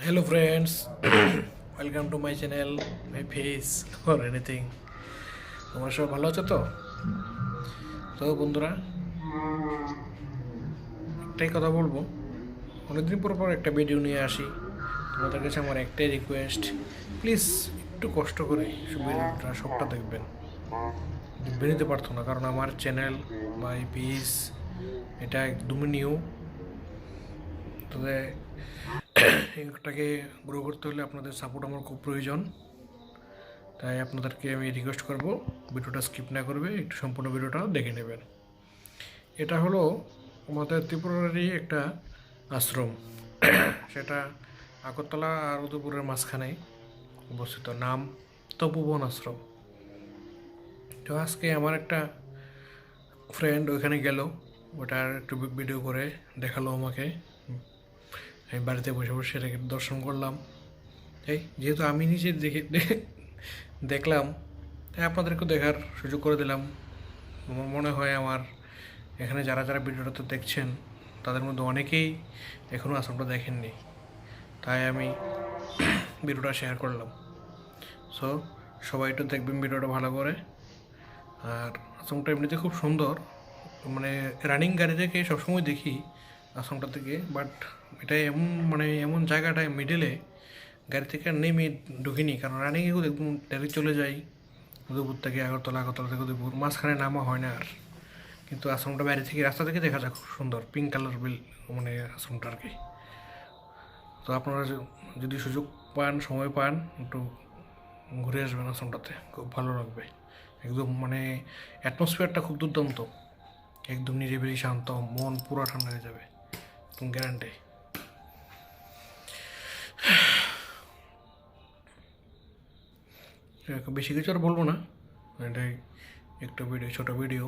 Hello friends, welcome to my channel, my face or anything. তোমরা সব ভালো আছো তো? তো বন্ধুরা, একটাই কথা বলবো, অনেকদিন পর একটা ভিডিও নিয়ে আসি। তোমাদের কাছে আমার একটাই রিকোয়েস্ট, প্লিজ একটু কষ্ট করে ভিডিওটা সবটা দেখবেন। বেরোতে পারতো না, কারণ আমার চ্যানেল মাই পেজ এটা একদমই নিউ। তবে এটাকে গ্রো করতে হলে আপনাদের সাপোর্ট আমার খুব প্রয়োজন। তাই আপনাদেরকে আমি রিকোয়েস্ট করব, ভিডিওটা স্কিপ না করবে, একটু সম্পূর্ণ ভিডিওটা দেখে নেবেন। এটা হলো আমাদের ত্রিপুরারই একটা আশ্রম। সেটা আগরতলা আর উদয়পুরের মাঝখানে অবস্থিত, নাম তপোবন আশ্রম। তো আজকে আমার একটা ফ্রেন্ড ওইখানে গেল, ওটার একটু ভিডিও করে দেখালো আমাকে। আমি বাড়িতে বসে বসে সেটাকে দর্শন করলাম। এই যেহেতু আমি নিজে দেখলাম, তাই আপনাদেরকেও দেখার সুযোগ করে দিলাম। আমার মনে হয় আমার এখানে যারা যারা ভিডিওটা দেখছেন তাদের মধ্যে অনেকেই এখনও আশ্রমটা দেখেননি, তাই আমি ভিডিওটা শেয়ার করলাম। সো সবাই একটু দেখবেন ভিডিওটা ভালো করে। আর আশ্রমটা এমনিতে খুব সুন্দর, মানে রানিং গাড়ি থেকে সবসময় দেখি আশ্রমটা থেকে, বাট এটা এমন জায়গাটায় মিডলে গাড়ি থেকে নেমে ঢুকিনি, কারণ রানিংয়ে একদম ডাইরেক্ট চলে যাই উদয়পুর থেকে আগরতলা, আগরতলা থেকে উদয়পুর, মাঝখানে নামা হয় না আর। কিন্তু আশ্রমটা বাইরে থেকে রাস্তা থেকে দেখা যায় খুব সুন্দর, পিঙ্ক কালার বিল মানে আশ্রমটা আর কি। তো আপনারা যদি সুযোগ পান, সময় পান, একটু ঘুরে আসবেন আশ্রমটাতে, খুব ভালো লাগবে। একদম অ্যাটমসফিয়ারটা খুব দুর্দান্ত, একদম নিরিবিলি শান্ত, মন পুরো ঠান্ডা হয়ে যাবে, একদম গ্যারান্টি। বেশি কিছু আর বলবো না, এটাই একটু ভিডিও, ছোটো ভিডিও।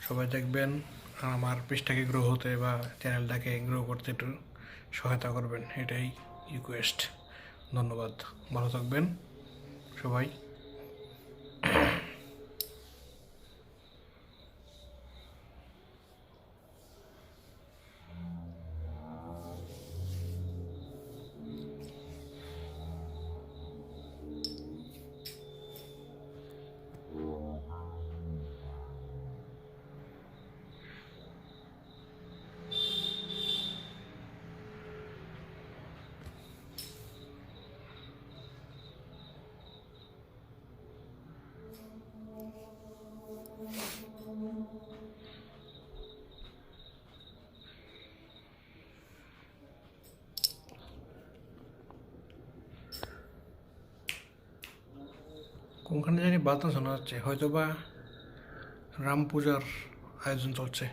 সবাই দেখবেন, আর আমার পেজটাকে গ্রো হতে বা চ্যানেলটাকে গ্রো করতে একটু সহায়তা করবেন, এটাই রিকোয়েস্ট। ধন্যবাদ, ভালো থাকবেন সবাই। কোনখানে জানি বাতাস শোনা যাচ্ছে, হয়তো বা রাম পূজার আয়োজন চলছে।